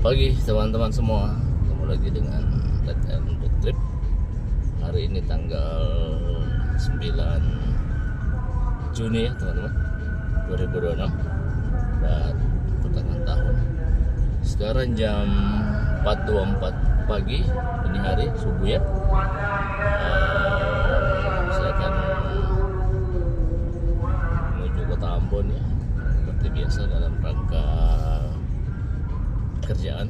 pagi teman-teman semua, ketemu lagi dengan Red and Road Trip. Hari ini tanggal 9 Juni ya teman-teman, 2026 dan pertengahan tahun. Sekarang jam 4.24 pagi, ini hari subuh ya. Saya akan menuju kota Ambon ya, seperti biasa dalam rangka kerjaan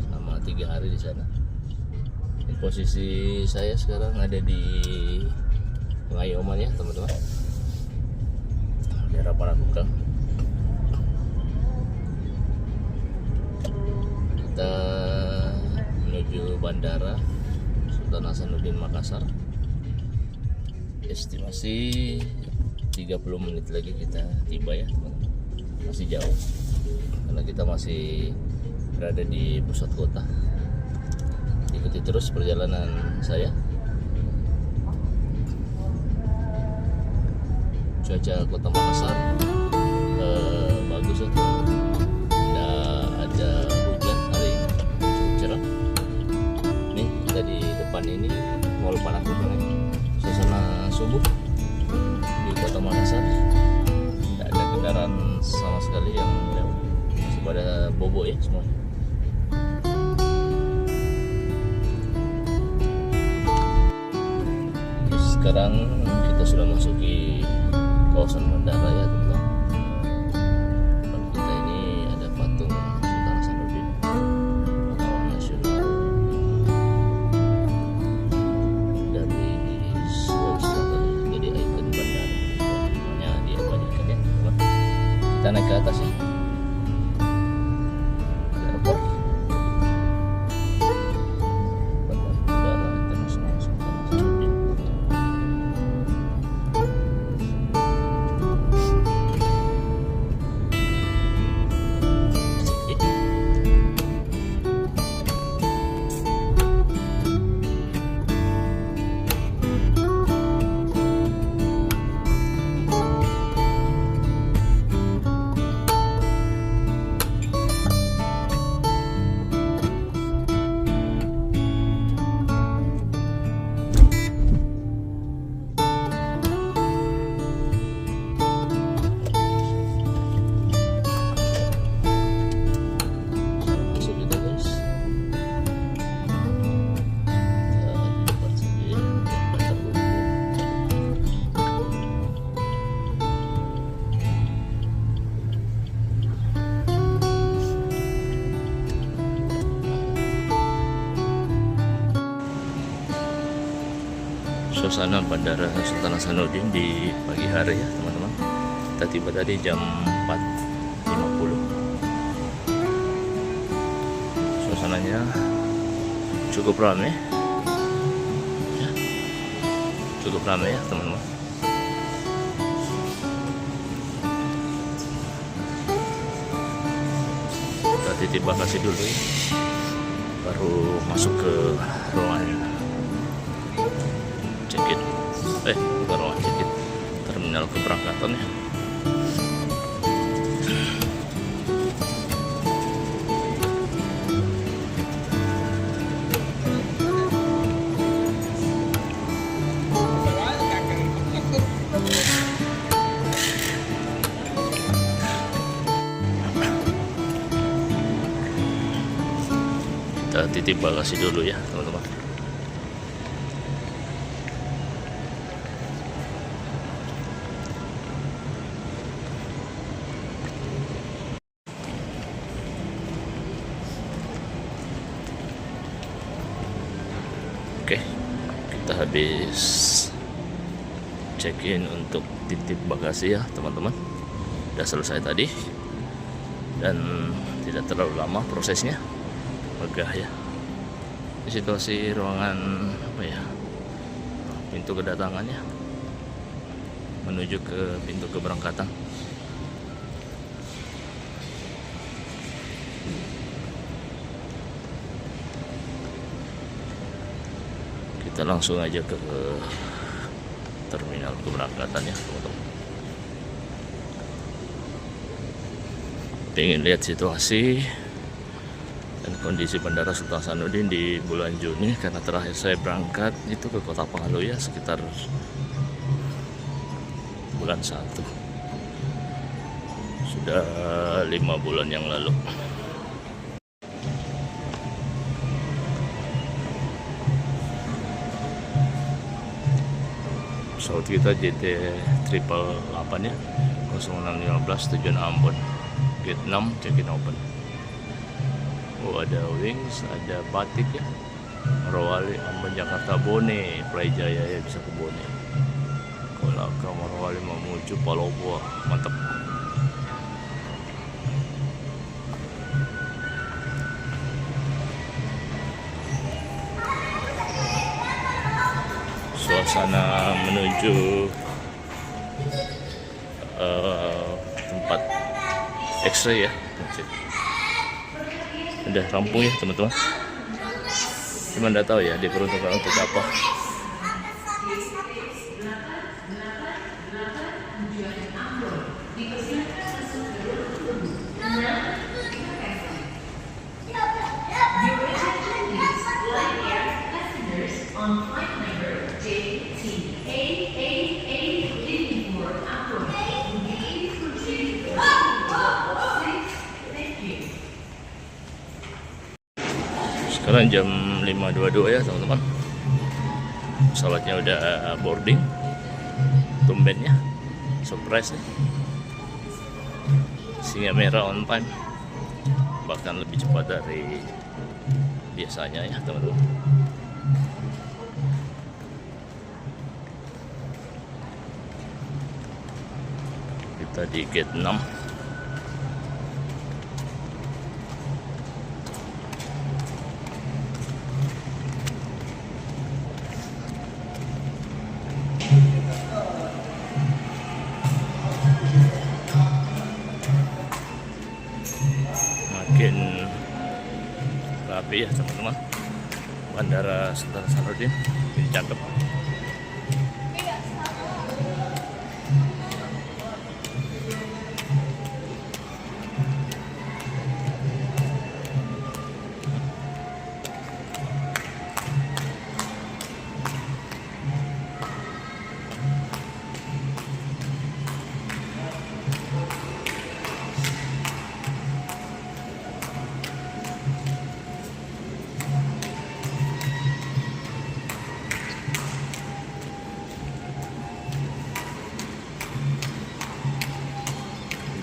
selama 3 hari di sana. Ini posisi saya sekarang ada di Pengayoman ya teman-teman, daerah Panakukang. Kita menuju bandara Sultan Hasanuddin Makassar. Estimasi 30 menit lagi kita tiba ya teman-teman. Masih jauh karena kita masih berada di pusat kota. Ikuti terus perjalanan saya. Cuaca kota Makassar bagus ya, tidak ada hujan hari ini, cukup cerah. Nih kita di depan ini Mall Panakukang, suasana subuh di kota Makassar. Tidak ada kendaraan sama sekali yang lewat, masih pada bobo ya semua. Sekarang kita sudah masuki kawasan bandara ya teman-teman. Depan kita ini ada patung Sultan Hasanuddin, pahlawan nasional dari Sulawesi Selatan, jadi ikon bandara, namanya diabadikan ya teman-teman. Kita naik ke atas ya, airport Bandara Internasional Sultan Hasanuddin. Suasana Bandara Sultan Hasanuddin di pagi hari ya teman-teman. Kita tiba tadi jam 4.50. Suasananya cukup ramai ya, cukup ramai ya teman-teman. Kita titip bagasi dulu ya, baru masuk ke ruangan check-in. Bukan ruang check-in, terminal keberangkatan ya. Kita titip bagasi dulu ya teman-teman. Oke, kita habis check-in untuk titip bagasi ya teman-teman. Udah selesai tadi dan tidak terlalu lama prosesnya, megah ya. Di situasi ruangan apa ya, pintu kedatangannya menuju ke pintu keberangkatan. Kita langsung aja ke terminal keberangkatan ya teman-teman. Pengen lihat situasi dan kondisi Bandara Sultan Hasanuddin di bulan Juni, karena terakhir saya berangkat itu ke kota Palu ya sekitar bulan 1, sudah 5 bulan yang lalu. Pesawat kita JT 888 ya, 0615 tujuan Ambon, gate 6 check-in open. Oh, ada Wings, ada Batik ya, Morowali, Ambon, Jakarta, Bone, Play Jaya ya, bisa ke Bone. Kolaka, Morowali, Mamuju, Palopo, mantap. Suasana menuju tempat X-ray ya, udah rampung ya teman-teman. Cuma nggak tahu ya diperuntukkan untuk apa. Sekarang jam 5.22 ya teman-teman. Pesawatnya udah boarding. Tumbennya surprise nih. Singa merah on time, bahkan lebih cepat dari biasanya ya teman-teman. Kita di gate 6. Makin rapi ya teman-teman. Bandara Sultan Hasanuddin ini cakep.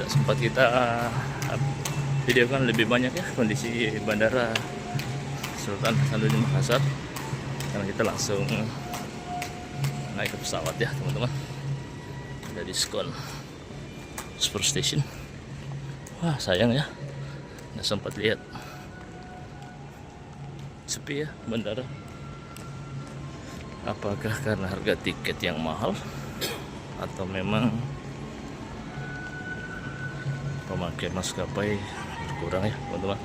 Sempat kita videokan lebih banyak ya kondisi Bandara Sultan Hasanuddin Makassar, karena kita langsung naik ke pesawat ya teman-teman. Ada diskon Super Station. Wah sayang ya nggak sempat lihat, sepi ya bandara. Apakah karena harga tiket yang mahal atau memang pemakai maskapai berkurang ya teman-teman.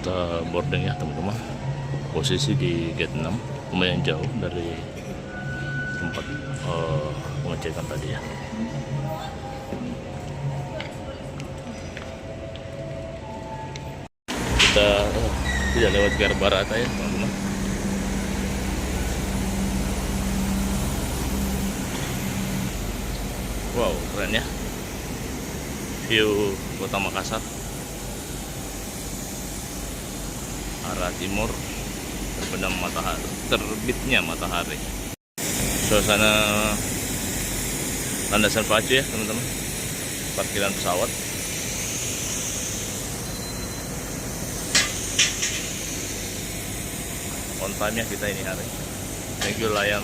Kita boarding ya teman-teman. Posisi di gate 6, lumayan jauh dari tempat pengecekan tadi ya. Kita tidak lewat Garbarata ya teman-teman. Wow keren ya view kota Makassar, arah timur terbenam matahari, terbitnya matahari. Suasana landasan pacu ya teman-teman, parkiran pesawat. On time ya kita ini hari. Thank you Lion.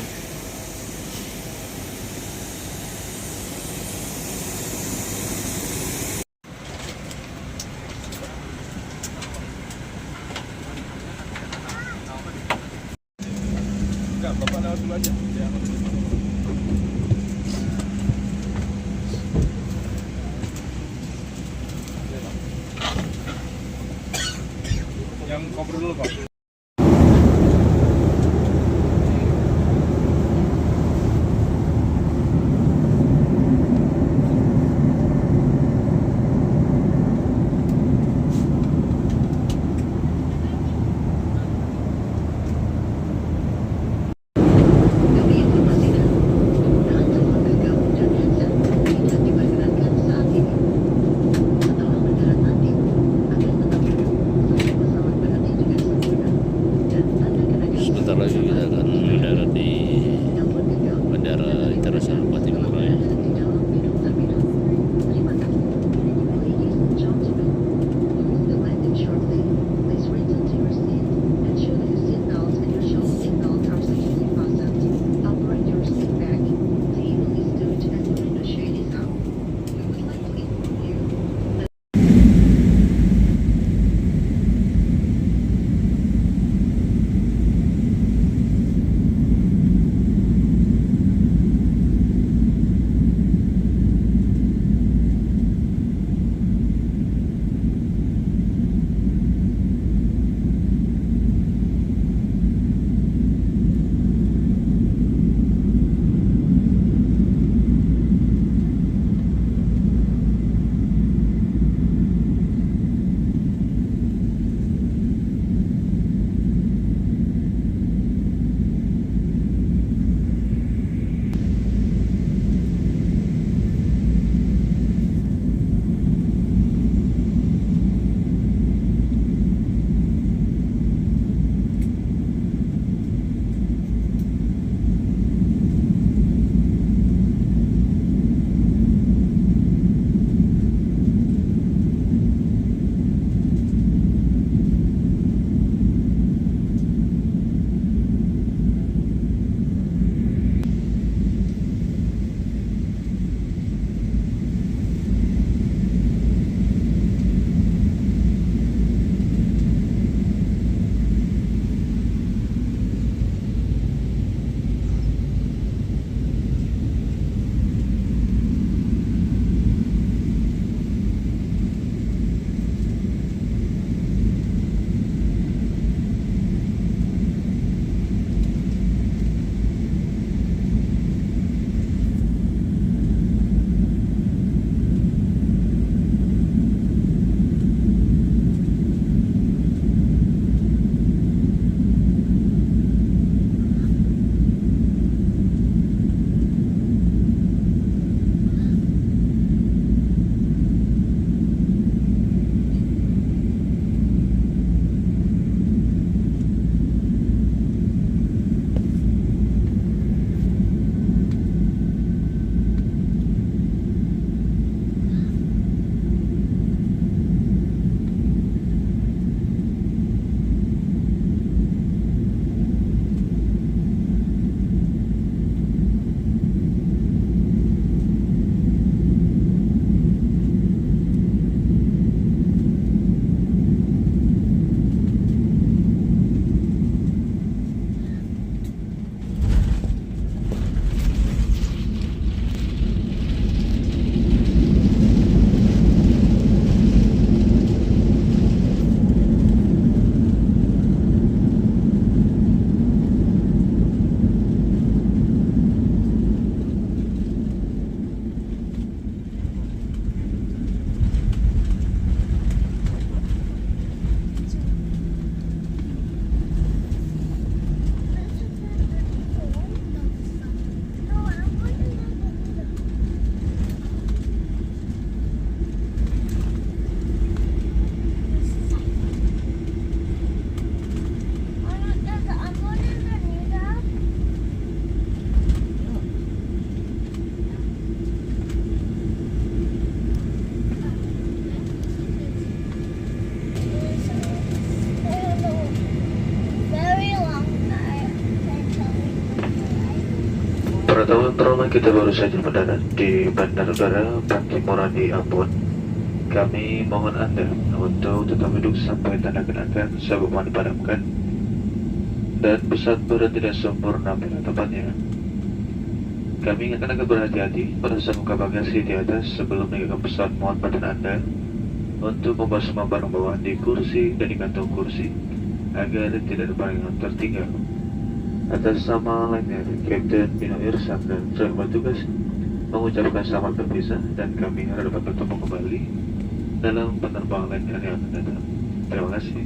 Bapak lewat dulu aja. Yang cover dulu Pak. Sebentar lagi kita akan mendarat di Bandara Internasional Patimura ya. Pertama kita baru saja mendarat di Bandar Udara Patimura di Ambon. Kami mohon Anda untuk tetap duduk sampai tanda kenakan sebelum dipadamkan. dan pesawat berhenti tidak sempurna pada tempatnya. Kami ingatkan agar berhati-hati pada saat buka bagasi di atas sebelum meninggalkan pesawat. Mohon perhatian Anda untuk membawa semua barang bawaan di kursi dan di kantong kursi agar tidak ada barang yang tertinggal. Atas nama lainnya, Kapten Bino Irsan dan seluruh petugas mengucapkan selamat berpisah dan kami harap dapat bertemu kembali dalam penerbangan lain yang akan datang. Terima kasih.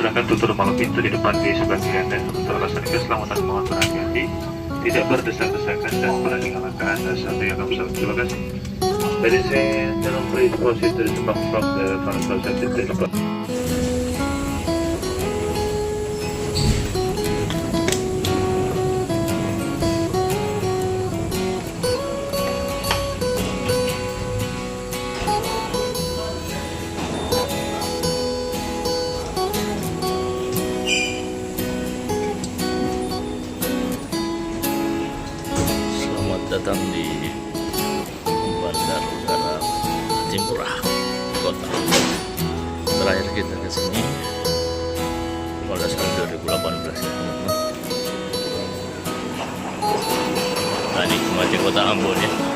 Silakan tutup malam pintu di depan di sebelah kiri Anda. Untuk alasan keselamatan mohon berhati-hati, tidak berdesak-desakan dan melanjutkan langkah Anda sampai yang pesawat. Terima kasih. Ladies and gentlemen, please proceed to the back from the front closet to the front. Selamat datang di Bandar Udara Jayapura Kota. Terakhir kita ke sini 15 Juli 2018 ya. Nah, ini kemarin kota Ambon ya.